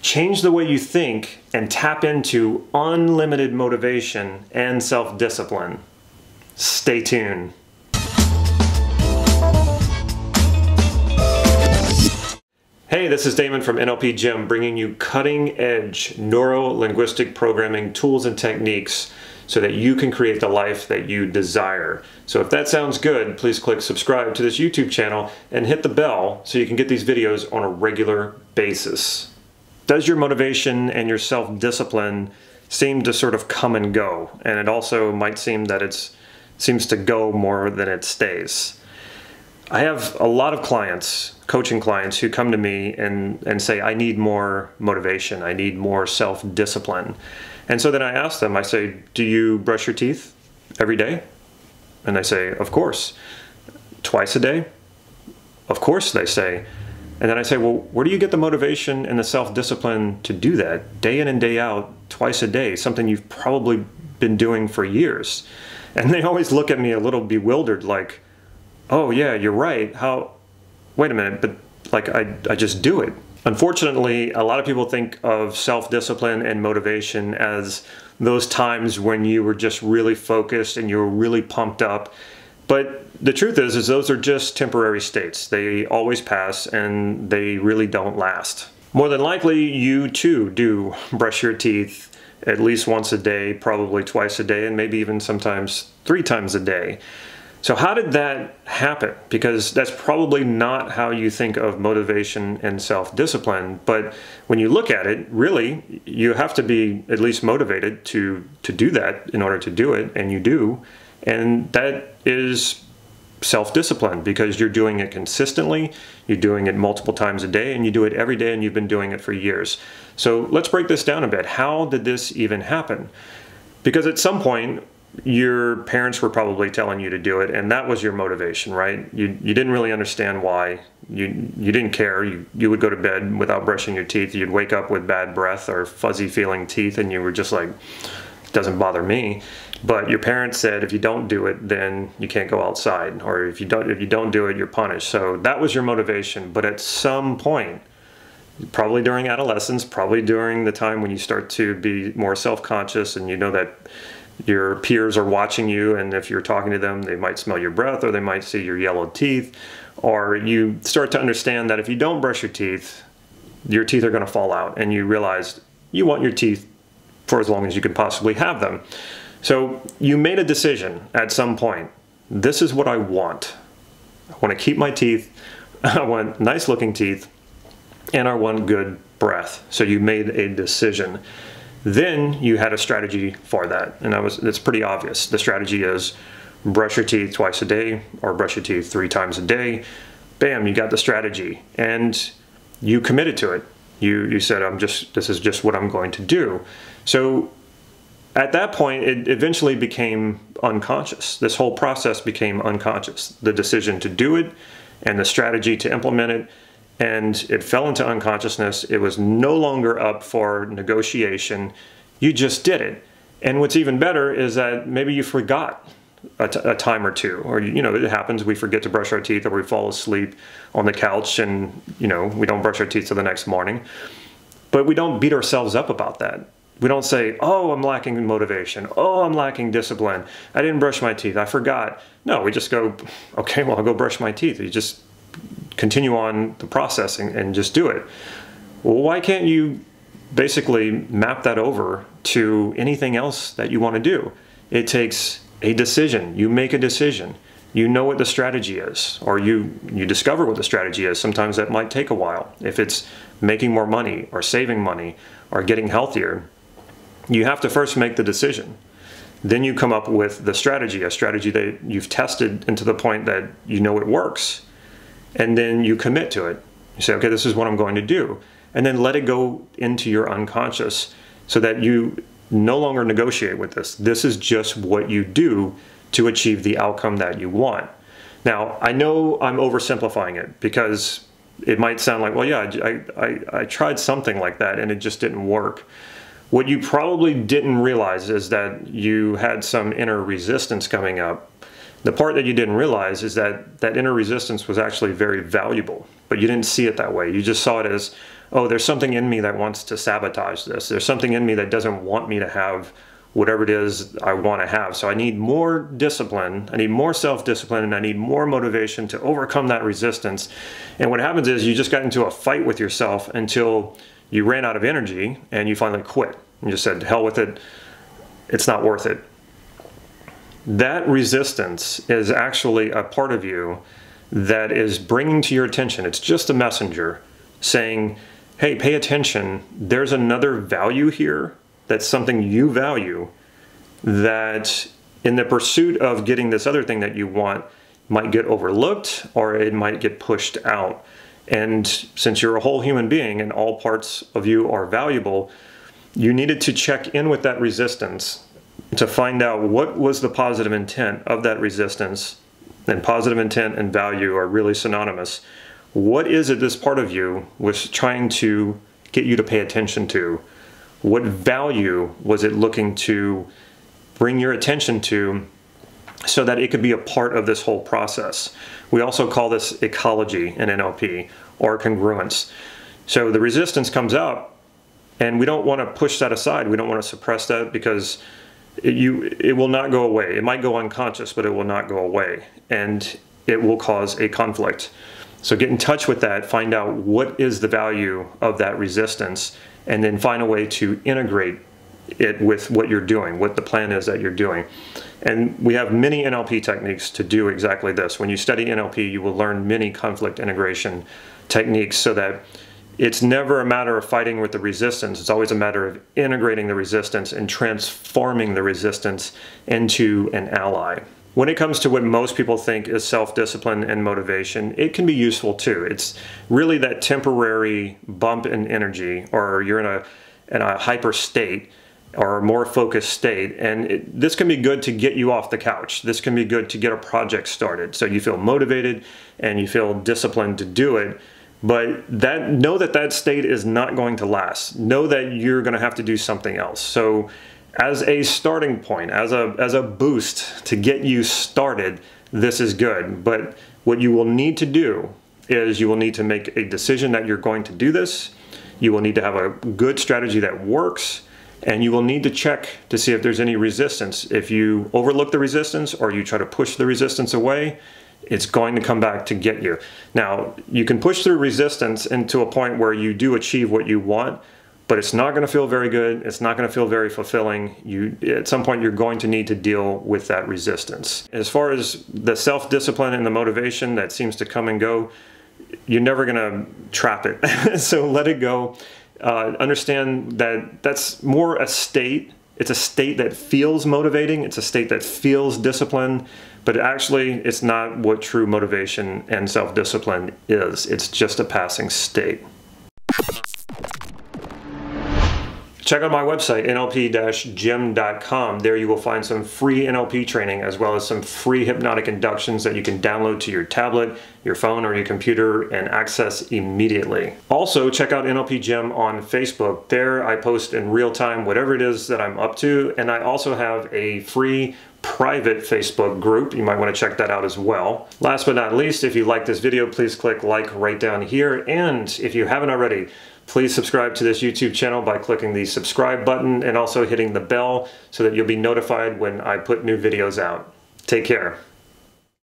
Change the way you think and tap into unlimited motivation and self-discipline. Stay tuned. Hey, this is Damon from NLP Gym, bringing you cutting-edge Neuro Linguistic Programming tools and techniques so that you can create the life that you desire. So if that sounds good, please click subscribe to this YouTube channel and hit the bell so you can get these videos on a regular basis. Does your motivation and your self-discipline seem to sort of come and go? And it also might seem that it seems to go more than it stays. I have a lot of clients, coaching clients, who come to me and say, I need more motivation, I need more self-discipline. And so then I ask them, I say, do you brush your teeth every day? And they say, of course. Twice a day? Of course, they say. And then I say, well, where do you get the motivation and the self-discipline to do that day in and day out, twice a day, something you've probably been doing for years? And they always look at me a little bewildered, like, oh yeah, you're right. How, wait a minute, but like I just do it. Unfortunately, a lot of people think of self-discipline and motivation as those times when you were just really focused and you were really pumped up. But the truth is those are just temporary states. They always pass and they really don't last. More than likely, you too do brush your teeth at least once a day, probably twice a day, and maybe even sometimes 3 times a day. So how did that happen? Because that's probably not how you think of motivation and self-discipline. But when you look at it, really, you have to be at least motivated to do that in order to do it, and you do. And that is self-discipline because you're doing it consistently, you're doing it multiple times a day, and you do it every day, and you've been doing it for years. So let's break this down a bit. How did this even happen? Because at some point, your parents were probably telling you to do it, and that was your motivation, right? You didn't really understand why. You didn't care. You would go to bed without brushing your teeth. You'd wake up with bad breath or fuzzy feeling teeth, and you were just like, it doesn't bother me. But your parents said if you don't do it, then you can't go outside, or if you don't do it, you're punished. So that was your motivation. But at some point, probably during adolescence, probably during the time when you start to be more self-conscious and you know that your peers are watching you, and if you're talking to them, they might smell your breath or they might see your yellow teeth, or you start to understand that if you don't brush your teeth are going to fall out, and you realize you want your teeth for as long as you could possibly have them. So you made a decision at some point. This is what I want. I want to keep my teeth, I want nice looking teeth, and I want good breath. So you made a decision. Then you had a strategy for that, and it's pretty obvious. The strategy is brush your teeth twice a day or brush your teeth 3 times a day. Bam, you got the strategy, and you committed to it. You said, this is just what I'm going to do. So at that point, it eventually became unconscious. This whole process became unconscious. The decision to do it and the strategy to implement it, and it fell into unconsciousness. It was no longer up for negotiation. You just did it. And what's even better is that maybe you forgot a time or two, or it happens, we forget to brush our teeth, or we fall asleep on the couch and we don't brush our teeth till the next morning. But we don't beat ourselves up about that. We don't say, oh, I'm lacking motivation. Oh, I'm lacking discipline. I didn't brush my teeth. I forgot. No, we just go, okay, well, I'll go brush my teeth. You just continue on the processing and just do it. Well, why can't you basically map that over to anything else that you want to do? It takes a decision. You make a decision. You know what the strategy is, or you discover what the strategy is. Sometimes that might take a while. If it's making more money or saving money or getting healthier, you have to first make the decision. Then you come up with the strategy, a strategy that you've tested into the point that you know it works. And then you commit to it. You say, okay, this is what I'm going to do. And then let it go into your unconscious so that you no longer negotiate with this. This is just what you do to achieve the outcome that you want. Now, I know I'm oversimplifying it because it might sound like, well, yeah, I tried something like that and it just didn't work. What you probably didn't realize is that you had some inner resistance coming up. The part that you didn't realize is that that inner resistance was actually very valuable, but you didn't see it that way. You just saw it as, oh, there's something in me that wants to sabotage this. There's something in me that doesn't want me to have whatever it is I want to have. So I need more discipline, I need more self-discipline, and I need more motivation to overcome that resistance. And what happens is you just got into a fight with yourself until you ran out of energy and you finally quit. You just said, hell with it, it's not worth it. That resistance is actually a part of you that is bringing to your attention. It's just a messenger saying, hey, pay attention. There's another value here. That's something you value that in the pursuit of getting this other thing that you want might get overlooked or it might get pushed out. And since you're a whole human being and all parts of you are valuable, you needed to check in with that resistance to find out what was the positive intent of that resistance. And positive intent and value are really synonymous. What is it this part of you was trying to get you to pay attention to? What value was it looking to bring your attention to so that it could be a part of this whole process? We also call this ecology in NLP, or congruence. So the resistance comes up and we don't want to push that aside. We don't want to suppress that because it will not go away. It might go unconscious, but it will not go away. And it will cause a conflict. So get in touch with that, find out what is the value of that resistance, and then find a way to integrate it with what you're doing, what the plan is that you're doing. And we have many NLP techniques to do exactly this. When you study NLP, you will learn many conflict integration techniques so that it's never a matter of fighting with the resistance. It's always a matter of integrating the resistance and transforming the resistance into an ally. When it comes to what most people think is self-discipline and motivation, it can be useful too. It's really that temporary bump in energy, or you're in a hyper state or a more focused state, and this can be good to get you off the couch. This can be good to get a project started so you feel motivated and you feel disciplined to do it. But know that state is not going to last. Know that you're going to have to do something else. So as a starting point, as a boost to get you started, this is good. But what you will need to do is you will need to make a decision that you're going to do this. You will need to have a good strategy that works, and you will need to check to see if there's any resistance. If you overlook the resistance or you try to push the resistance away, it's going to come back to get you. Now, you can push through resistance into a point where you do achieve what you want, but it's not going to feel very good. It's not going to feel very fulfilling. At some point, you're going to need to deal with that resistance. As far as the self-discipline and the motivation that seems to come and go, you're never going to trap it. So let it go. Understand that that's more a state. It's a state that feels motivating. It's a state that feels disciplined, but actually it's not what true motivation and self-discipline is. It's just a passing state. Check out my website, nlp-gym.com. There you will find some free NLP training as well as some free hypnotic inductions that you can download to your tablet, your phone, or your computer and access immediately. Also, check out NLP Gym on Facebook. There I post in real time whatever it is that I'm up to, and I also have a free private Facebook group. You might want to check that out as well. Last but not least, if you like this video, please click like right down here. And if you haven't already, please subscribe to this YouTube channel by clicking the subscribe button and also hitting the bell so that you'll be notified when I put new videos out. Take care.